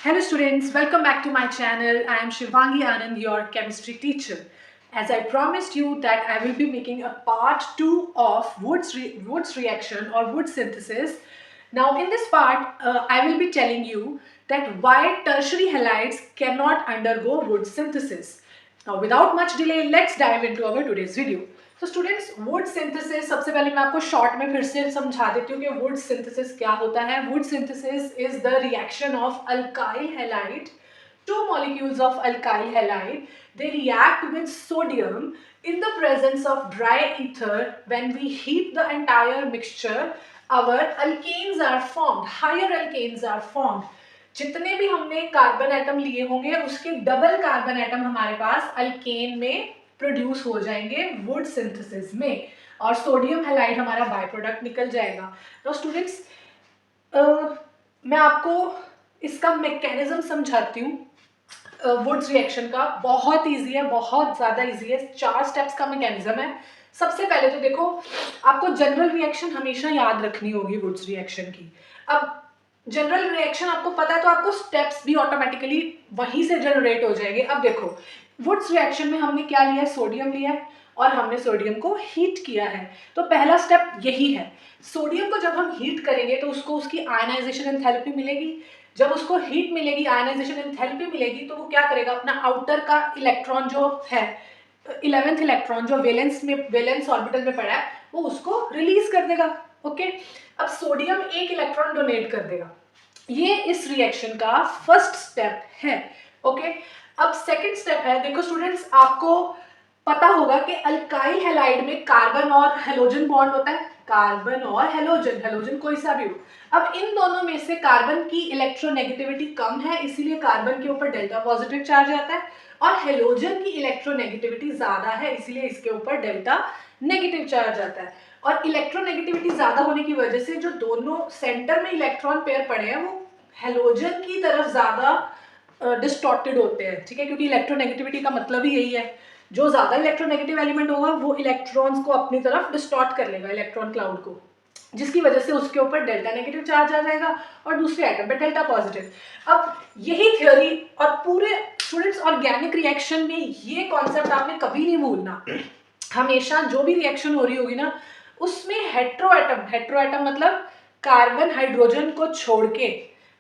Hello students, welcome back to my channel. I am Shivangi Anand, your chemistry teacher. As I promised you that I will be making a part 2 of Wood's reaction or Wood synthesis. Now in this part, I will be telling you that why tertiary halides cannot undergo Wood synthesis. Now without much delay, let's dive into our today's video. तो students would synthesis सबसे पहले मैं आपको short में फिर से समझा देती हूँ कि वुड सिंथेसिस क्या होता है. Would synthesis is the reaction of alkyl halide. Two molecules of alkyl halide, they react with sodium in the presence of dry ether. When we heat the entire mixture, our alkanes are formed, higher alkanes are formed. जितने भी हमने carbon atom लिए होंगे उसके double carbon atom हमारे पास alkane में produce हो जाएंगे वुड सिंथेसिस में, और सोडियम हैलाइड हमारा बाय प्रोडक्ट निकल जाएगा. तो स्टूडेंट्स मैं आपको इसका मैकेनिज्म समझाती हूँ. वुड्स रिएक्शन का बहुत इजी है, बहुत ज़्यादा इजी है. 4 स्टेप्स का मैकेनिज्म है. सबसे पहले तो देखो, आपको जनरल रिएक्शन हमेशा याद रखनी होगी वुड्स रिएक्शन की. अब जनरल रिएक्शन आपको पता है तो आपको स्टेप्स भी ऑटोमेटिकली वहीं से जनरेट हो जाएंगे. अब देखो, वुड्स रिएक्शन में हमने क्या लिया है, सोडियम लिया है और हमने सोडियम को हीट किया है. तो पहला स्टेप यही है. सोडियम को जब हम हीट करेंगे तो उसको उसकी आयनाइजेशन एंथैल्पी मिलेगी. जब उसको हीट मिलेगी, आयनाइजेशन एंथैल्पी मिलेगी, तो वो क्या करेगा, अपना आउटर का इलेक्ट्रॉन जो है 11th इलेक्ट्रॉन जो वैलेंस ऑर्बिटल में पड़ा है वो उसको रिलीज कर देगा. ओके, अब सोडियम एक इलेक्ट्रॉन डोनेट कर देगा. ये इस रिएक्शन का फर्स्ट स्टेप है. ओके, अब सेकंड स्टेप है. देखो स्टूडेंट्स, आपको पता होगा कि अल्काइल हैलाइड में कार्बन और हेलोजन बॉन्ड होता है. कार्बन और हेलोजन कोई सा भी हो. अब इन दोनों में से कार्बन की इलेक्ट्रोनेगेटिविटी कम है, इसीलिए कार्बन के ऊपर डेल्टा पॉजिटिव चार्ज आता है, और हेलोजन की इलेक्ट्रोनेगेटिविटी ज्यादा है, इसीलिए इसके ऊपर डेल्टा नेगेटिव चार्ज आता है. और इलेक्ट्रोनेगेटिविटी ज्यादा होने की वजह से जो दोनों सेंटर में इलेक्ट्रॉन पेयर पड़े हैं वो हेलोजन की तरफ ज्यादा डिस्टॉर्टेड होते हैं. ठीक है, क्योंकि इलेक्ट्रोनेगेटिविटी का मतलब ही यही है, जो ज्यादा इलेक्ट्रोनेगेटिव एलिमेंट होगा वो इलेक्ट्रॉन्स को अपनी तरफ डिस्टॉर्ट कर लेगा, इलेक्ट्रॉन क्लाउड को, जिसकी वजह से उसके ऊपर डेल्टा नेगेटिव चार्ज आ जाएगा और दूसरे एटम पे डेल्टा पॉजिटिव. अब यही थ्योरी और पूरे स्टूडेंट्स ऑर्गेनिक रिएक्शन में ये कॉन्सेप्ट आपने कभी नहीं भूलना. हमेशा जो भी रिएक्शन हो रही होगी ना उसमें हेट्रोएटम मतलब कार्बन हाइड्रोजन को छोड़ के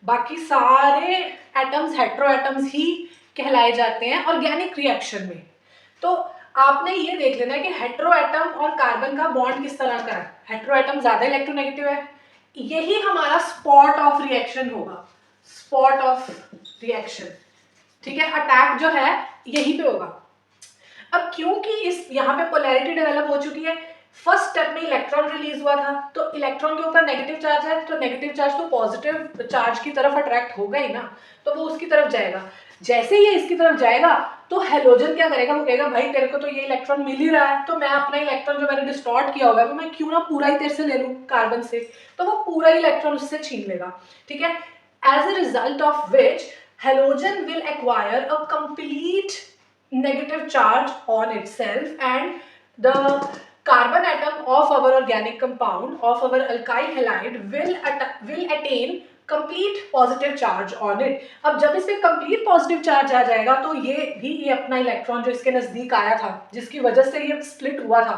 बाकी सारे एटम्स हेट्रोएटम्स ही कहलाए जाते हैं ऑर्गेनिक रिएक्शन में. तो आपने ये देख लेना है कि हेट्रोएटम और कार्बन का बॉन्ड किस तरह का है. हेट्रोएटम ज्यादा इलेक्ट्रोनेगेटिव है, यही हमारा स्पॉट ऑफ रिएक्शन होगा. स्पॉट ऑफ रिएक्शन, ठीक है, अटैक जो है यहीं पे होगा. अब क्योंकि इस यहाँ पे पोलैरिटी डेवलप हो चुकी है, फर्स्ट स्टेप में इलेक्ट्रॉन रिलीज हुआ था, तो इलेक्ट्रॉन के ऊपर नेगेटिव चार्ज है, तो नेगेटिव चार्ज तो पॉजिटिव चार्ज की तरफ अट्रैक्ट होगा ही ना, तो वो उसकी तरफ जाएगा. जैसे ही इसकी तरफ जाएगा तो हेलोजन क्या करेगा, वो कहेगा भाई तेरे को तो ये इलेक्ट्रॉन मिल ही रहा है, तो मैं अपना इलेक्ट्रॉन जो मैंने डिस्टॉर्ट किया होगा वो मैं क्यों ना पूरा ही तेरे से ले लूं कार्बन से, तो वो पूरा इलेक्ट्रॉन उससे छीन लेगा. ठीक है, as a result of which halogen will acquire a complete negative charge on itself, and the carbon atom of our organic compound of our alkyl halide will attain complete positive charge on it. अब जब इस पे complete positive charge आ जाएगा तो ये अपना electron जो इसके नजदीक आया था जिसकी वजह से ये स्प्लिट हुआ था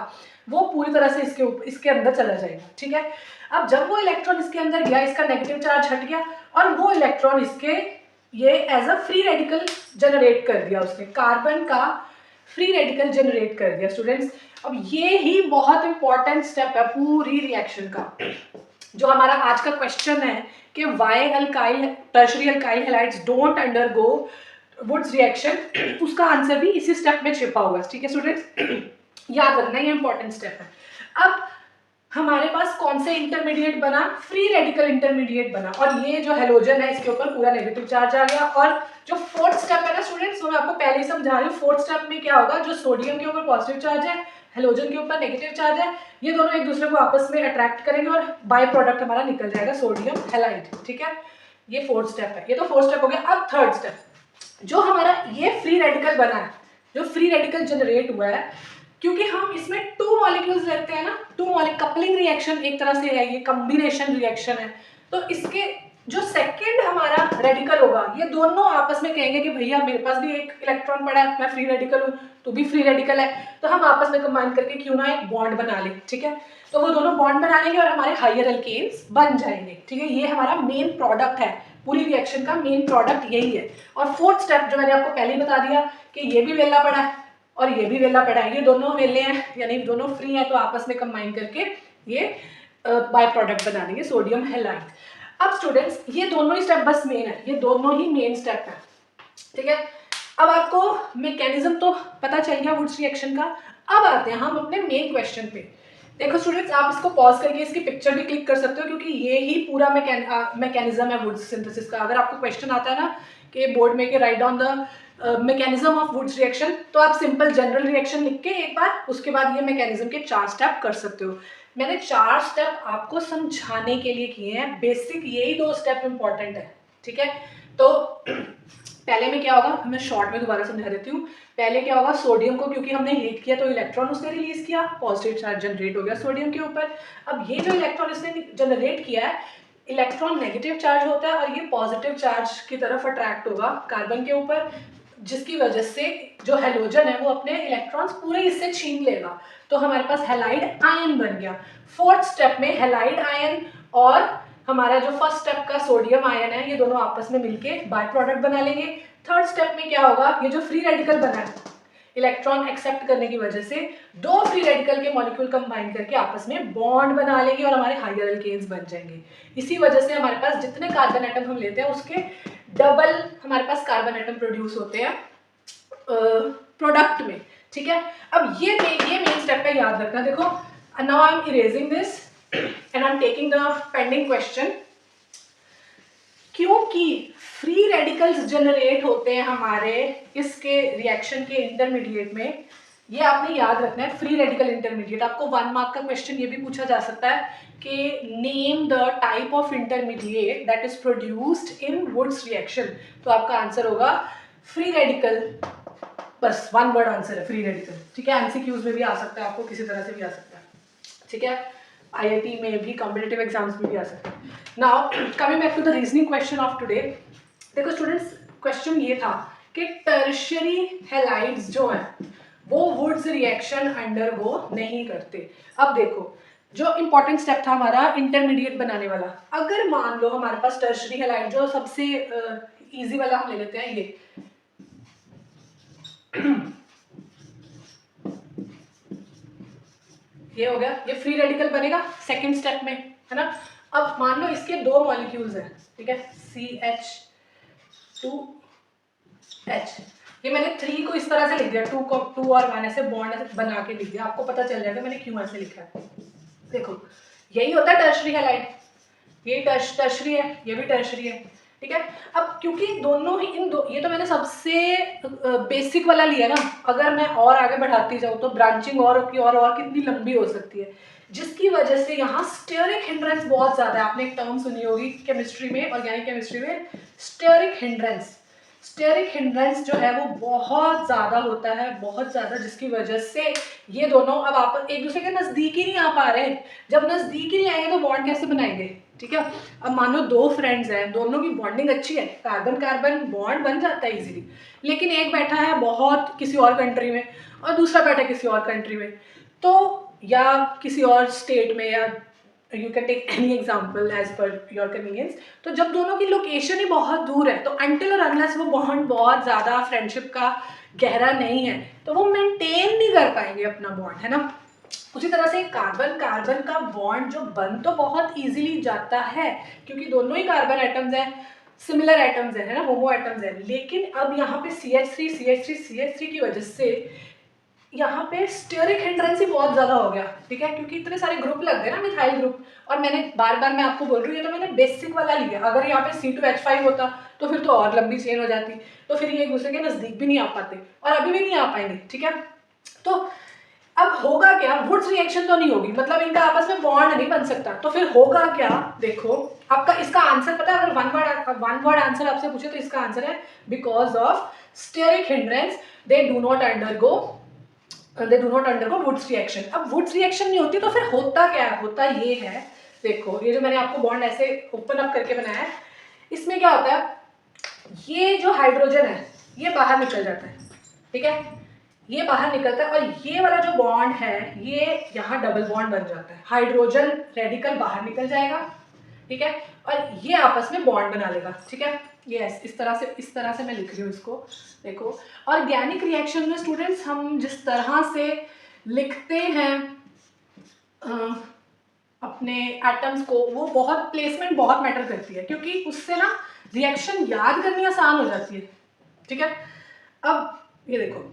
वो पूरी तरह से इसके अंदर चला जाएगा. ठीक है, अब जब वो इलेक्ट्रॉन इसके अंदर गया, इसका नेगेटिव चार्ज हट गया और वो इलेक्ट्रॉन इसके ये as a free radical generate कर दिया, उसने कार्बन का फ्री रेडिकल जनरेट कर दिया. स्टूडेंट्स, अब ये ही बहुत इंपॉर्टेंट स्टेप है पूरी रिएक्शन का. जो हमारा आज का क्वेश्चन है कि why tertiary alkyl halides don't undergo Wurtz reaction, उसका आंसर भी इसी स्टेप में छिपा हुआ है. ठीक है स्टूडेंट्स, याद रखना ये इंपॉर्टेंट स्टेप है. अब हमारे पास कौन से इंटरमीडिएट बना, फ्री रेडिकल इंटरमीडिएट बना, और ये जो हेलोजन है इसके ऊपर पूरा नेगेटिव चार्ज आ गया. और जो फोर्थ स्टेप है ना स्टूडेंट्स, वो मैं आपको पहले ही समझा रही हूँ. फोर्थ स्टेप में क्या होगा, जो सोडियम के ऊपर पॉजिटिव चार्ज है, हेलोजन के ऊपर नेगेटिव चार्ज है, ये दोनों एक दूसरे को आपस में अट्रैक्ट करेंगे और बाय प्रोडक्ट हमारा निकल जाएगा सोडियम हैलाइड. ठीक है, ये फोर्थ स्टेप है. ये तो फोर्थ स्टेप हो गया. अब थर्ड स्टेप, जो हमारा ये फ्री रेडिकल बना है, जो फ्री रेडिकल जनरेट हुआ है, क्योंकि हम इसमें 2 मॉलिक्यूल्स लेते हैं ना, 2 मॉलिक्यूल कपलिंग रिएक्शन एक तरह से है, ये कॉम्बिनेशन रिएक्शन है. तो इसके जो सेकंड हमारा रेडिकल होगा, ये दोनों आपस में कहेंगे कि भैया मेरे पास भी एक इलेक्ट्रॉन पड़ा है, मैं फ्री रेडिकल हूँ, तू भी फ्री रेडिकल है, तो हम आपस में कंबाइन करके क्यों ना एक बॉन्ड बना लें, ठीक है। तो वो दोनों बॉन्ड बना लेंगे और हमारे हायर एल्केन्स बन जाएंगे, ठीक है। ये हमारा मेन प्रोडक्ट है, पूरी रिएक्शन का मेन प्रोडक्ट यही है। और फोर्थ स्टेप जो मैंने आपको पहले ही बता दिया कि ये भी वेला पड़ा है और ये भी वेला पड़ा है, ये दोनों वेले हैं यानी दोनों फ्री है, तो आपस में कंबाइन करके ये बाय प्रोडक्ट बना देंगे सोडियम हैलाइड। अब स्टूडेंट्स ये दोनों ही स्टेप बस मेन है, ये दोनों ही मेन स्टेप है, ठीक है। अब आपको मैकेनिज्म तो पता चल गया वुड्स रिएक्शन का। अब आते हैं हम अपने मेन क्वेश्चन पे। देखो स्टूडेंट्स, आप इसको पॉज करके इसकी पिक्चर भी क्लिक कर सकते हो, क्योंकि ये ही पूरा मैकेनिज्म है वुड्स सिंथेसिस का। अगर आपको क्वेश्चन आता है ना कि बोर्ड में कि write down the mechanism of Wurtz reaction, तो आप सिंपल जनरल रिएक्शन लिख के एक बार उसके बाद ये मैकेनिज्म के 4 स्टेप कर सकते हो। मैंने 4 स्टेप आपको समझाने के लिए किए हैं, बेसिक यही 2 स्टेप इंपॉर्टेंट है, ठीक है। तो पहले में क्या होगा, मैं शॉर्ट में दोबारा समझा देती हूँ। पहले क्या होगा, सोडियम को क्योंकि हमने हीट किया तो इलेक्ट्रॉन उसने रिलीज किया, पॉजिटिव चार्ज जनरेट हो गया सोडियम के ऊपर। अब ये जो इलेक्ट्रॉन इसने जनरेट किया है, इलेक्ट्रॉन नेगेटिव चार्ज होता है और ये पॉजिटिव चार्ज की तरफ अट्रैक्ट होगा कार्बन के ऊपर, जिसकी वजह से जो हेलोजन है वो अपने इलेक्ट्रॉन्स पूरे इससे छीन लेगा, तो हमारे पास हैलाइड आयन बन गया। फोर्थ स्टेप में हैलाइड आयन और हमारा जो फर्स्ट स्टेप का सोडियम आयन है, ये दोनों आपस में मिलके बाय प्रोडक्ट बना लेंगे। थर्ड स्टेप में क्या होगा, ये जो फ्री रेडिकल बना है इलेक्ट्रॉन एक्सेप्ट करने की वजह से, 2 फ्री रेडिकल के मॉलिक्यूल कंबाइन करके आपस में बॉन्ड बना लेंगे और हमारे हायर एल्केन्स बन जाएंगे। इसी वजह से हमारे पास जितने कार्बन एटम हम लेते हैं उसके डबल हमारे पास कार्बन एटम प्रोड्यूस होते हैं प्रोडक्ट में, ठीक है। अब ये मेन स्टेप है, याद रखना। देखो now I am erasing this and I am taking the pending question. क्योंकि फ्री रेडिकल्स जनरेट होते हैं हमारे इसके रिएक्शन के इंटरमीडिएट में, ये आपने याद रखना है। फ्री रेडिकल इंटरमीडिएट, आपको 1 मार्क का क्वेश्चन ये भी पूछा जा सकता है कि name the type of intermediate that is produced in Wurtz reaction, तो आपका आंसर होगा फ्री रेडिकल। बस 1 वर्ड आंसर है, फ्री रेडिकल, ठीक है। एमसीक्यूज में भी आ सकता है, आपको किसी तरह से भी आ सकता है, ठीक है। आईआईटी में भी, कॉम्पिटिटिव एग्जाम्स में भी आ सकता है। Now coming back to the reasoning question of today. देखो स्टूडेंट्स, क्वेश्चन ये था कि टर्शियरी हैलाइड्स जो हैं वो वुड्स रिएक्शन अंडरगो नहीं करते। अब देखो, जो इंपॉर्टेंट स्टेप था हमारा इंटरमीडिएट बनाने वाला, अगर मान लो हमारे पास टर्शियरी हैलाइड, जो सबसे इजी वाला हम ले लेते हैं, ये ये हो गया, ये फ्री रेडिकल बनेगा सेकंड स्टेप में, है ना। अब मान लो इसके 2 मॉलिक्यूल्स हैं, ठीक है, CH2H। ये मैंने 3 को इस तरह से लिख दिया, 2 को 2 और 1 ऐसे बॉन्ड बना के लिख दिया, आपको पता चल जाएगा मैंने क्यों ऐसे लिखा है। देखो यही होता है टर्शियरी हैलाइड, ये टर्शियरी है, ये भी टर्शियरी है, ठीक है। अब क्योंकि दोनों ही ये तो मैंने सबसे बेसिक वाला लिया ना, अगर मैं और आगे बढ़ाती जाऊँ तो ब्रांचिंग और कितनी लंबी हो सकती है, जिसकी वजह से यहाँ स्टेरिक हिंड्रेंस बहुत ज़्यादा है। आपने एक टर्म सुनी होगी केमिस्ट्री में, ऑर्गेनिक केमिस्ट्री में, स्टेरिक हिंड्रेंस। स्टेरिक हिंड्रेंस जो है वो बहुत ज़्यादा होता है, बहुत ज़्यादा, जिसकी वजह से ये दोनों अब आप एक दूसरे के नज़दीक ही नहीं आ पा रहे। जब नज़दीक ही नहीं आएंगे तो बॉन्ड कैसे बनाएंगे, ठीक है। अब मान लो 2 फ्रेंड्स हैं, दोनों की बॉन्डिंग अच्छी है, कार्बन कार्बन बॉन्ड बन जाता है इजीली, लेकिन एक बैठा है बहुत किसी और कंट्री में और दूसरा बैठा है किसी और कंट्री में, तो या किसी और स्टेट में, या you can take any example as per your convenience. तो जब दोनों की लोकेशन ही बहुत दूर है, तो अनटिल और अनलेस वो बॉन्ड बहुत ज़्यादा फ्रेंडशिप का गहरा नहीं है, तो वो मेंटेन नहीं कर पाएंगे अपना बॉन्ड, है ना। उसी तरह से कार्बन कार्बन का बॉन्ड जो बन तो बहुत इजीली जाता है, क्योंकि दोनों ही कार्बन एटम्स हैं, सिमिलर एटम्स है ना, होमो एटम्स है, लेकिन अब यहाँ पे CH3 की वजह से यहाँ पे स्टेरिक हिंड्रेंस ही बहुत ज्यादा हो गया, ठीक है, क्योंकि इतने सारे ग्रुप लग गए ना, मिथाइल ग्रुप। और मैंने बार बार मैं आपको बोल रही हूँ, ये तो मैंने बेसिक वाला लिया, अगर यहाँ पे C2H5 होता तो फिर तो और लंबी चेन हो जाती, तो फिर ये एक दूसरे के नजदीक भी नहीं आ पाते और अभी भी नहीं आ पाएंगे, ठीक है। तो अब होगा क्या, वुड्स रिएक्शन तो नहीं होगी, मतलब इनका आपस में बॉन्ड नहीं बन सकता, तो फिर होगा क्या। देखो आपका इसका आंसर पता है, अगर वन वर्ड आंसर आपसे पूछे तो इसका आंसर है because of steric hindrance they do not undergo Wurtz reaction. अब वुड्स रिएक्शन नहीं होती तो फिर होता क्या है, होता ये है, देखो ये जो मैंने आपको बॉन्ड ऐसे ओपन अप करके बनाया है, इसमें क्या होता है, ये जो हाइड्रोजन है ये बाहर निकल जाता है, ठीक है, ये बाहर निकलता है और ये वाला जो बॉन्ड है ये यहाँ डबल बॉन्ड बन जाता है, हाइड्रोजन रेडिकल बाहर निकल जाएगा, ठीक है, और ये आपस में बॉन्ड बना लेगा, ठीक है। यस, इस तरह से मैं लिख रही हूँ इसको। देखो ऑर्गेनिक रिएक्शन में स्टूडेंट्स हम जिस तरह से लिखते हैं अपने एटम्स को, वो बहुत प्लेसमेंट बहुत मैटर करती है, क्योंकि उससे ना रिएक्शन याद करनी आसान हो जाती है, ठीक है। अब ये देखो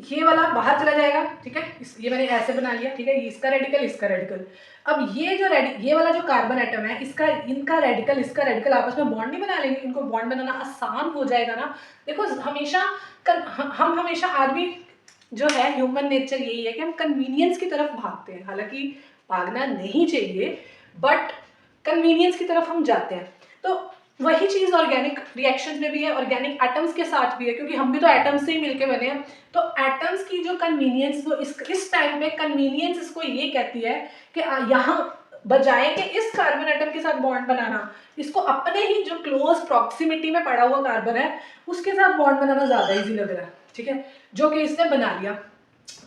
ये वाला बाहर चला जाएगा, ठीक है, ये मैंने ऐसे बना लिया, ठीक है, इसका रेडिकल इसका रेडिकल। अब ये जो ये वाला जो कार्बन एटम है इसका इनका रेडिकल आपस में बॉन्ड नहीं बना लेंगे, इनको बॉन्ड बनाना आसान हो जाएगा ना। देखो हमेशा हम हमेशा आदमी जो है ह्यूमन नेचर यही है कि हम कन्वीनियंस की तरफ भागते हैं, हालांकि भागना नहीं चाहिए बट कन्वीनियंस की तरफ हम जाते हैं। तो वही चीज़ ऑर्गेनिक रिएक्शंस में भी है, ऑर्गेनिक एटम्स के साथ भी है, क्योंकि हम भी तो एटम्स से ही मिलके बने हैं। तो एटम्स की जो कन्वीनियंस, वो इस टाइम पे कन्वीनियंस इसको ये कहती है कि यहाँ बजाय कि इस कार्बन एटम के साथ बॉन्ड बनाना, इसको अपने ही जो क्लोज प्रॉक्सिमिटी में पड़ा हुआ कार्बन है उसके साथ बॉन्ड बनाना ज़्यादा ईजी लग रहा है, ठीक है, जो कि इसने बना लिया।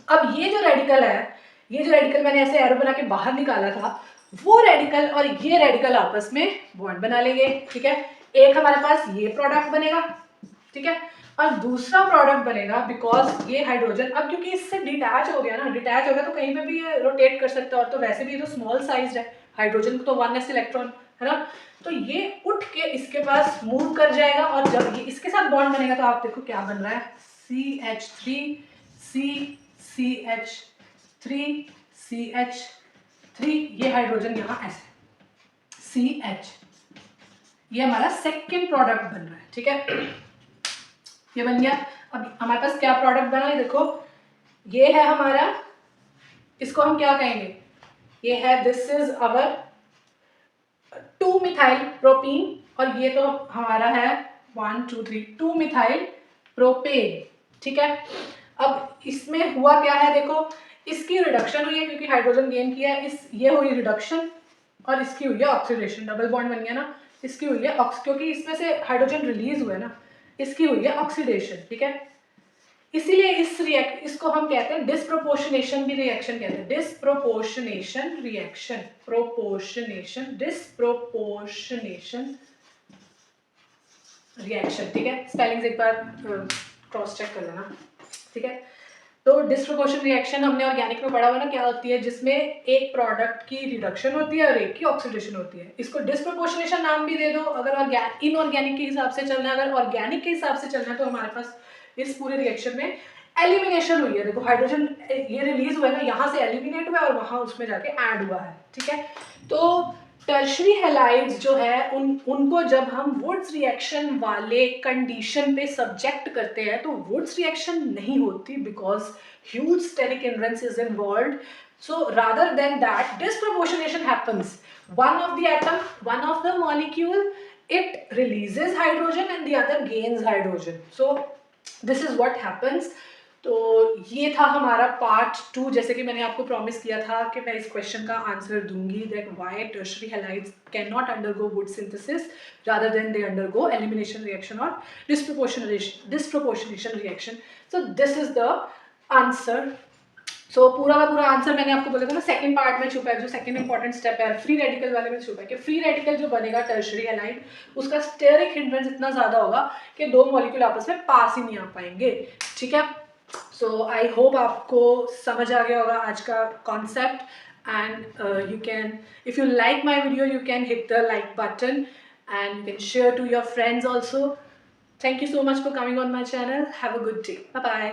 अब ये जो रेडिकल मैंने ऐसे एरो बना के बाहर निकाला था, वो रेडिकल और ये रेडिकल आपस में बॉन्ड बना लेंगे, ठीक है। एक हमारे पास ये प्रोडक्ट बनेगा, ठीक है, और दूसरा प्रोडक्ट बनेगा बिकॉज ये हाइड्रोजन अब क्योंकि इससे डिटैच हो गया तो कहीं पे भी ये रोटेट कर सकता है, और तो वैसे भी ये तो स्मॉल साइज है, हाइड्रोजन तो 1s इलेक्ट्रॉन है ना, तो ये उठ के इसके पास मूव कर जाएगा, और जब ये इसके साथ बॉन्ड बनेगा तो आप देखो क्या बन रहा है, CH3 ये हाइड्रोजन यहाँ ऐसे CH, ये हमारा सेकेंड प्रोडक्ट बन रहा है, ठीक है, ये बन गया। अब हमारे पास क्या प्रोडक्ट बना है, देखो ये है हमारा, इसको हम क्या कहेंगे, ये है this is our 2 methyl propene, और ये तो हमारा है 1 2 3 2 मिथाइल प्रोपेन, ठीक है। अब इसमें हुआ क्या है, देखो इसकी रिडक्शन हुई है क्योंकि हाइड्रोजन गेन किया है, ये हुई रिडक्शन और इसकी हुई है ऑक्सीडेशन, डबल बॉन्ड बन गया ना, इसकी हुई है क्योंकि इसमें से हाइड्रोजन रिलीज हुआ है ना, इसकी हुई है ऑक्सीडेशन, ठीक है। इसीलिए इसको हम कहते हैं डिस्प्रोपोर्शनेशन भी रिएक्शन कहते हैं, डिस्प्रोपोर्शनेशन रिएक्शन, ठीक है। स्पेलिंग्स एक बार क्रॉस चेक कर लेना, ठीक है। तो डिस्प्रोपोर्शन रिएक्शन हमने ऑर्गेनिक में पढ़ा हुआ ना क्या होती है, जिसमें एक प्रोडक्ट की रिडक्शन होती है और एक की ऑक्सीडेशन होती है। इसको डिस्प्रोपोर्शनेशन नाम भी दे दो अगर इनऑर्गेनिक के हिसाब से चलना है, अगर ऑर्गेनिक के हिसाब से चलना है तो हमारे पास इस पूरे रिएक्शन में एलिमिनेशन हुई है, देखो हाइड्रोजन ये रिलीज हुआ है ना, यहाँ से एलिमिनेट हुआ है और वहाँ उसमें जाके ऐड हुआ है, ठीक है। तो टर्शरी हैलाइड्स जो है उनको जब हम वुड्स रिएक्शन वाले कंडीशन पे सब्जेक्ट करते हैं तो वुड्स रिएक्शन नहीं होती because huge steric hindrance is involved, so rather than that disproportionation happens, one of the atom, one of the molecule, it releases hydrogen and the other gains hydrogen, so this is what happens। तो ये था हमारा part 2, जैसे कि मैंने आपको promise किया था कि मैं इस क्वेश्चन का आंसर दूंगी, that why tertiary halides can not undergo वुड synthesis rather then they undergo elimination reaction और disproportionation reaction. So this is the answer. So पूरा का पूरा आंसर मैंने आपको बोला था ना, सेकंड पार्ट में छुपा है, जो सेकंड इंपॉर्टेंट स्टेप है फ्री रेडिकल वाले में छुपा है कि फ्री रेडिकल जो बनेगा टर्शरी हैलाइड उसका स्टेरिक हिंड्रेंस इतना ज़्यादा होगा कि दो मॉलिक्यूल आपस में पास ही नहीं आ पाएंगे, ठीक है। सो आई होप आपको समझ आ गया होगा आज का concept, and you can, if you like my video you can hit the like button and you can share to your friends also. Thank you so much for coming on my channel. Have a good day. Bye bye.